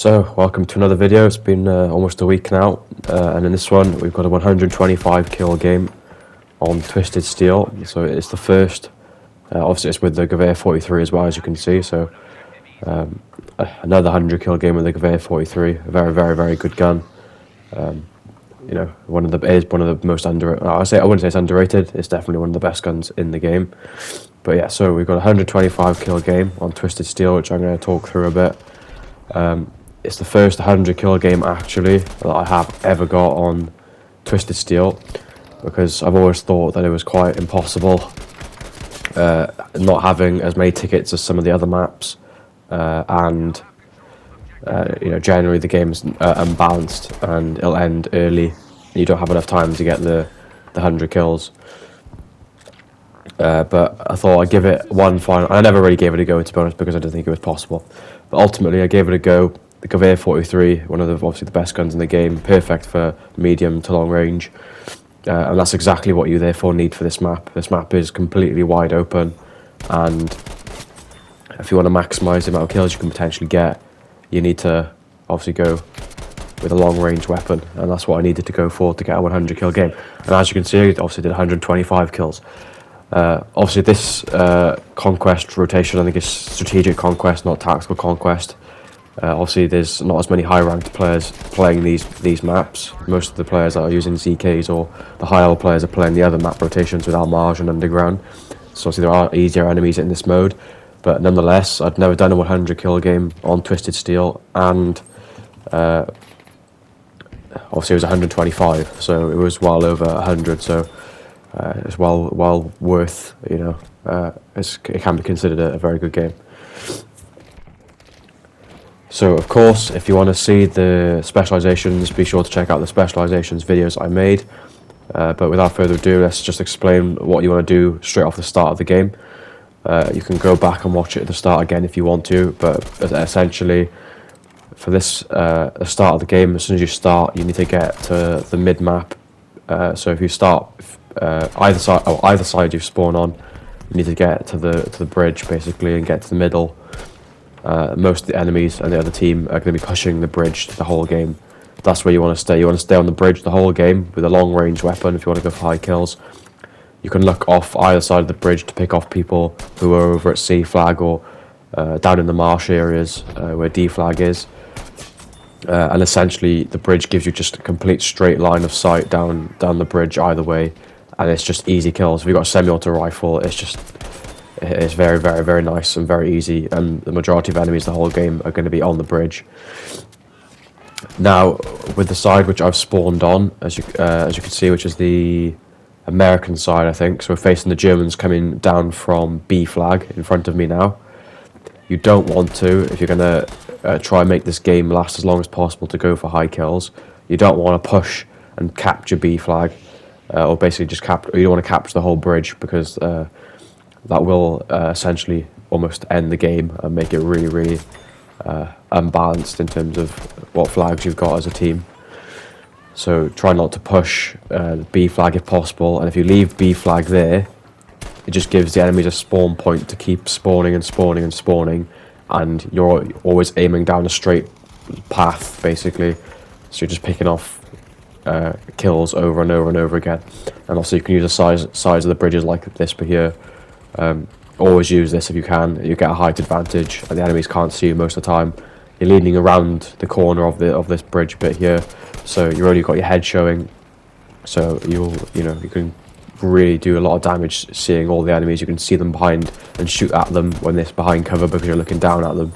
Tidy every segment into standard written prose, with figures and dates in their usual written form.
So, welcome to another video. It's been almost a week now, and in this one we've got a 125 kill game on Twisted Steel. So it's the first, obviously it's with the Gewehr 43 as well, as you can see, so another 100 kill game with the Gewehr 43, a very good gun. You know, one of the most underrated. I wouldn't say it's underrated, it's definitely one of the best guns in the game. But yeah, so we've got a 125 kill game on Twisted Steel, which I'm going to talk through a bit. It's the first 100 kill game actually that I have ever got on Twisted Steel, because I've always thought that it was quite impossible not having as many tickets as some of the other maps, and you know, generally the game's unbalanced and it'll end early and you don't have enough time to get the 100 kills. But I thought I'd give it one final. I never really gave it a go, to be honest, because I didn't think it was possible. But ultimately, I gave it a go. The Gewehr 43, one of the obviously the best guns in the game, perfect for medium to long range, and that's exactly what you therefore need for this map. This map is completely wide open, and if you want to maximise the amount of kills you can potentially get, you need to obviously go with a long range weapon, and that's what I needed to go for to get a 100 kill game. And as you can see, I obviously did 125 kills. Obviously this conquest rotation, I think, is strategic conquest, not tactical conquest. Obviously there's not as many high ranked players playing these maps. Most of the players are using ZKs, or the high level players are playing the other map rotations with Al Marj and Underground. So obviously there are easier enemies in this mode, but nonetheless I'd never done a 100 kill game on Twisted Steel, and obviously it was 125, so it was well over 100, so it's well worth, you know, it can be considered a very good game. So of course, if you want to see the specializations, be sure to check out the specializations videos I made. But without further ado, let's just explain what you want to do straight off the start of the game. You can go back and watch it at the start again if you want to, but essentially for this the start of the game, as soon as you start, you need to get to the mid map. So if you start either side you spawn on, you need to get to the bridge basically and get to the middle. Most of the enemies and the other team are going to be pushing the bridge the whole game. That's where you want to stay. You want to stay on the bridge the whole game with a long range weapon if you want to go for high kills. You can look off either side of the bridge to pick off people who are over at C flag or down in the marsh areas where D flag is. And essentially the bridge gives you just a complete straight line of sight down the bridge either way, and it's just easy kills. If you've got a semi-auto rifle, it's very nice and very easy, and the majority of enemies the whole game are going to be on the bridge. Now with the side which I've spawned on, as you can see, which is the American side, I think, so we're facing the Germans coming down from B flag in front of me now. You don't want to, if you're going to try and make this game last as long as possible, to go for high kills. You don't want to push and capture B flag, or basically just you don't want to capture the whole bridge, because that will essentially almost end the game and make it really unbalanced in terms of what flags you've got as a team. So try not to push B flag if possible, and if you leave B flag there, it just gives the enemies a spawn point to keep spawning and spawning and spawning, and you're always aiming down a straight path basically, so you're just picking off kills over and over and over again. And also you can use the sides of the bridges like this bit here. Always use this if you can. You get a height advantage and the enemies can't see you most of the time. You're leaning around the corner of this bridge bit here, so you've already got your head showing, so you can really do a lot of damage seeing all the enemies. You can see them behind and shoot at them when they're behind cover because you're looking down at them.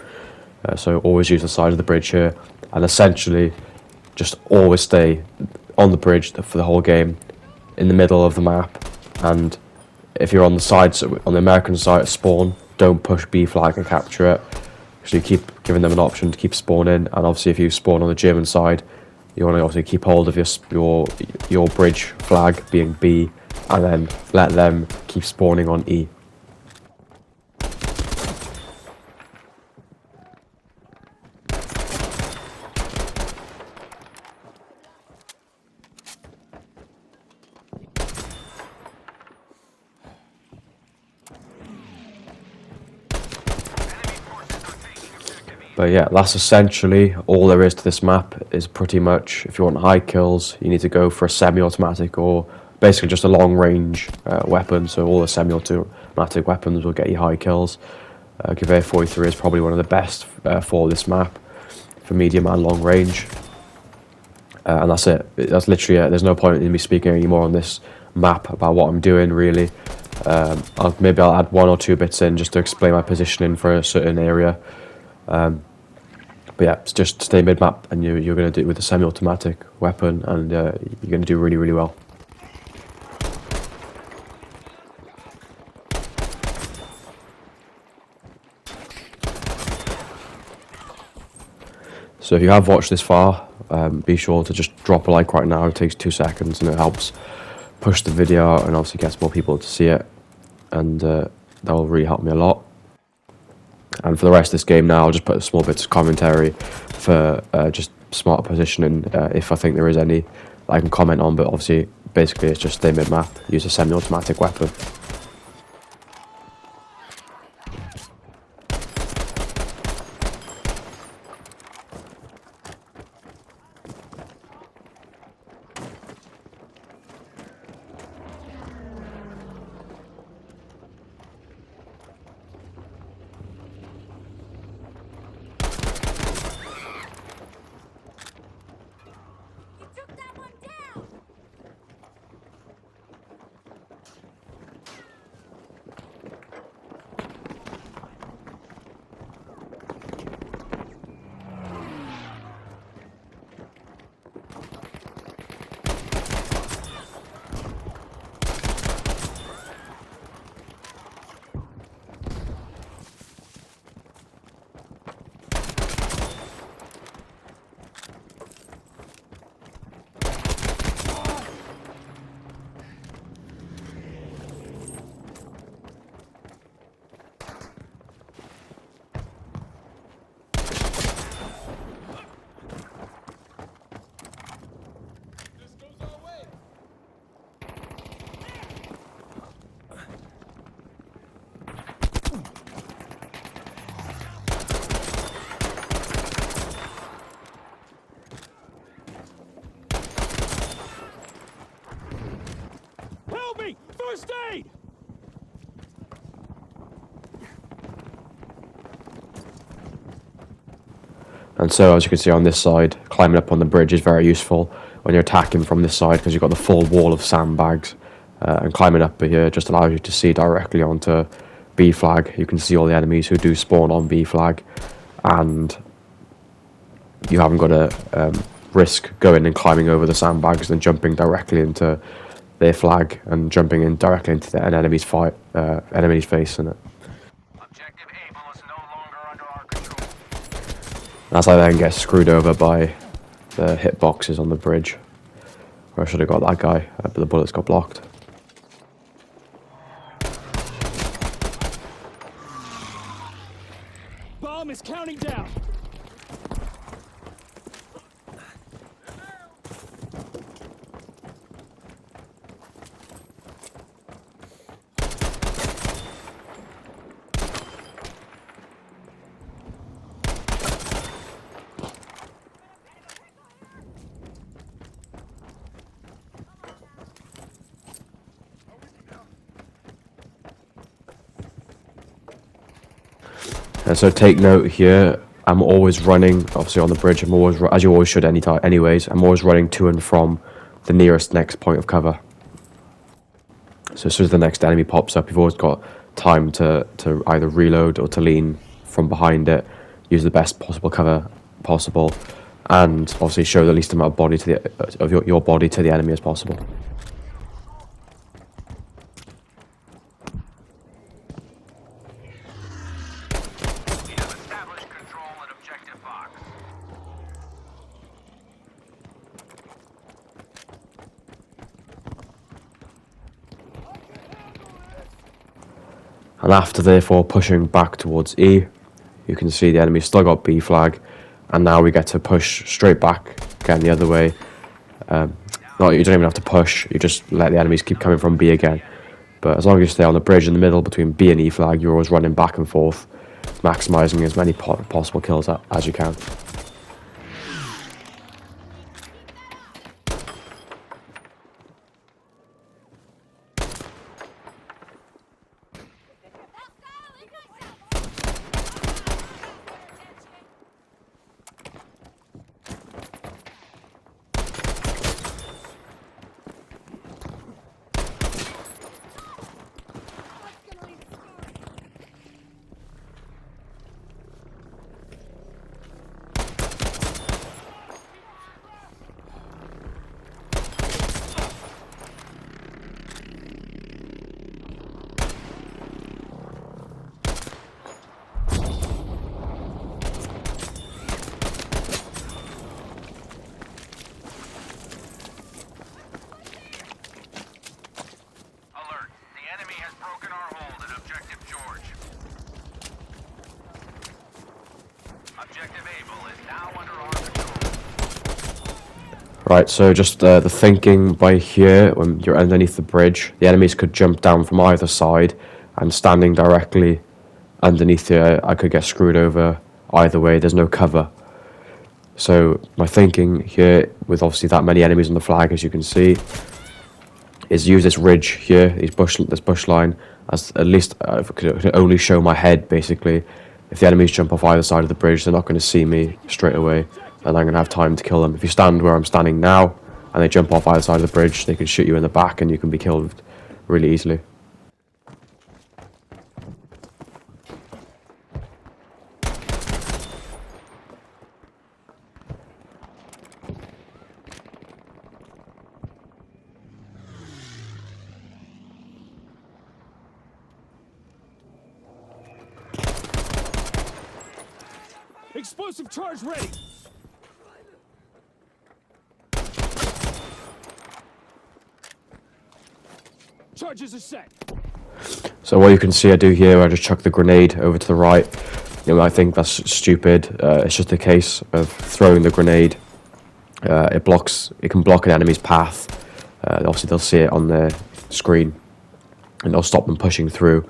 So always use the side of the bridge here, and essentially just always stay on the bridge for the whole game, in the middle of the map. And if you're on the sides, on the American side at spawn, don't push B flag and capture it, so you keep giving them an option to keep spawning. And obviously if you spawn on the German side, you want to obviously keep hold of your bridge flag being B, and then let them keep spawning on E. But yeah, that's essentially all there is to this map. Is pretty much, if you want high kills, you need to go for a semi-automatic or basically just a long-range weapon. So all the semi-automatic weapons will get you high kills. Gewehr 43 is probably one of the best for this map, for medium and long range. And that's it. That's literally it. There's no point in me speaking anymore on this map about what I'm doing, really. Maybe I'll add 1 or 2 bits in just to explain my positioning for a certain area. But yeah, it's just stay mid-map, and you're going to do it with a semi-automatic weapon, and you're going to do really, really well. So if you have watched this far, be sure to just drop a like right now. It takes 2 seconds, and it helps push the video out and obviously gets more people to see it, and that will really help me a lot. And for the rest of this game now, I'll just put a small bit of commentary for just smart positioning, if I think there is any that I can comment on, but obviously, basically it's just stay mid-map, use a semi-automatic weapon. First aid! And so, as you can see on this side, climbing up on the bridge is very useful when you're attacking from this side, because you've got the full wall of sandbags. And climbing up here just allows you to see directly onto B flag. You can see all the enemies who do spawn on B flag, and you haven't got to risk going and climbing over the sandbags and jumping directly into their flag and jumping in directly into an enemy's face in it. Objective Able is no longer under our control. As I then get screwed over by the hitboxes on the bridge. Or I should have got that guy, but the bullets got blocked. Bomb is counting down. And so take note here, I'm always running, obviously on the bridge, I'm always, as you always should anyways, I'm always running to and from the nearest next point of cover. So as soon as the next enemy pops up, you've always got time to either reload or to lean from behind it, use the best possible cover possible, and obviously show the least amount of body to your body to the enemy as possible. And after therefore pushing back towards E, you can see the enemy still got B flag, and now we get to push straight back again the other way. You don't even have to push, you just let the enemies keep coming from B again. But as long as you stay on the bridge in the middle between B and E flag, you're always running back and forth. maximising as many possible kills as you can. Alert. The enemy has broken our hold at Objective George. Objective Able is now under our control. Right, so just the thinking by here, when you're underneath the bridge, the enemies could jump down from either side, and standing directly underneath here, I could get screwed over either way. There's no cover. So my thinking here, with obviously that many enemies on the flag, as you can see, is use this ridge here, this bush line, as at least could only show my head, basically. If the enemies jump off either side of the bridge, they're not going to see me straight away, and I'm going to have time to kill them. If you stand where I'm standing now, and they jump off either side of the bridge, they can shoot you in the back, and you can be killed really easily. Explosive charge ready! Charges are set. So what you can see I do here, I just chuck the grenade over to the right. You know, I think that's stupid. It's just a case of throwing the grenade. It can block an enemy's path. Obviously they'll see it on their screen, and they'll stop them pushing through.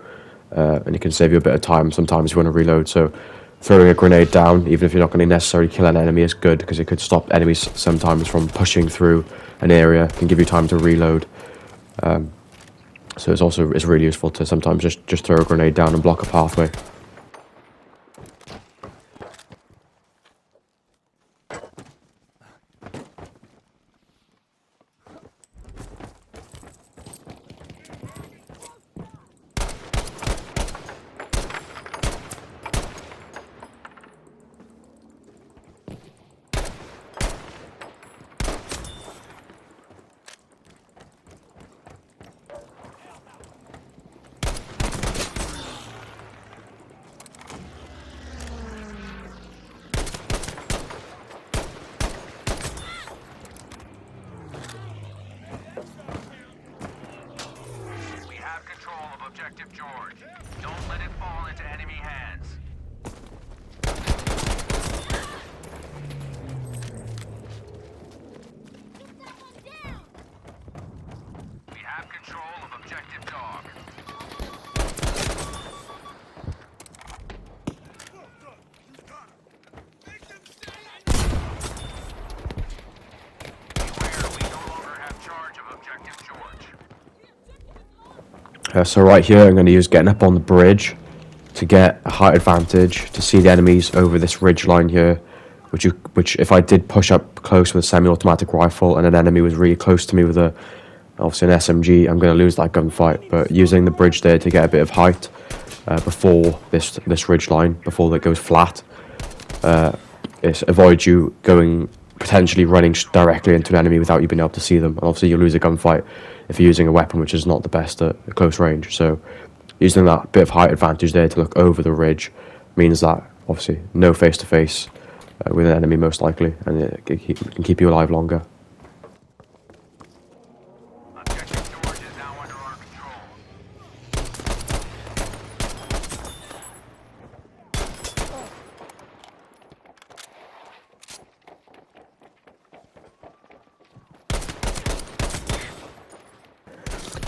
And it can save you a bit of time sometimes you want to reload. So throwing a grenade down, even if you're not going to necessarily kill an enemy, is good, because it could stop enemies sometimes from pushing through an area, can give you time to reload. So it's really useful to sometimes just throw a grenade down and block a pathway. Objective George. Don't let it fall into enemy hands. We have control of Objective Dog. Beware, we no longer have charge of Objective George. So right here, I'm going to use getting up on the bridge to get a height advantage, to see the enemies over this ridge line here, which if I did push up close with a semi-automatic rifle and an enemy was really close to me with obviously an SMG, I'm going to lose that gunfight. But using the bridge there to get a bit of height before this ridge line, before it goes flat, it avoids you potentially running directly into an enemy without you being able to see them. And obviously you'll lose a gunfight if you're using a weapon which is not the best at close range. So using that bit of height advantage there to look over the ridge means that obviously no face-to-face with an enemy most likely, and it can keep you alive longer. Objective George is now under our control.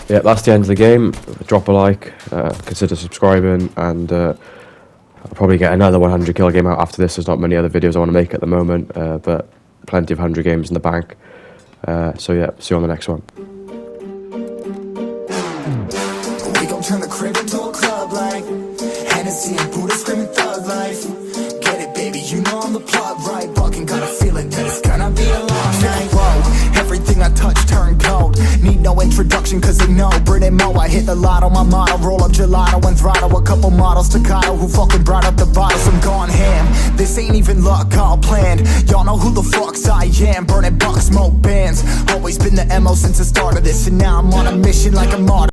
Yeah, that's the end of the game. Drop a like, consider subscribing, and I'll probably get another 100 kill game out after this. There's not many other videos I want to make at the moment, but plenty of 100 games in the bank. So yeah, see you on the next one. We gon' turn the crib into a club like Hennessy and Buddha screaming thug life. Get it, baby, you know I'm the plug, right? Bucking, got a feeling that it's gonna be a long night. Whoa, everything I touch turn cold. Need no introduction cause they know Brit and Mo, I hit the lotto, my motto. Roll up gelato and throttle a couple models staccato who fucking brought up the bottles. I'm gone ham, this ain't even luck, all planned. Y'all know who the fucks I am. Burning bucks, smoke bands. Always been the MO since the start of this, and now I'm on a mission like a martyr.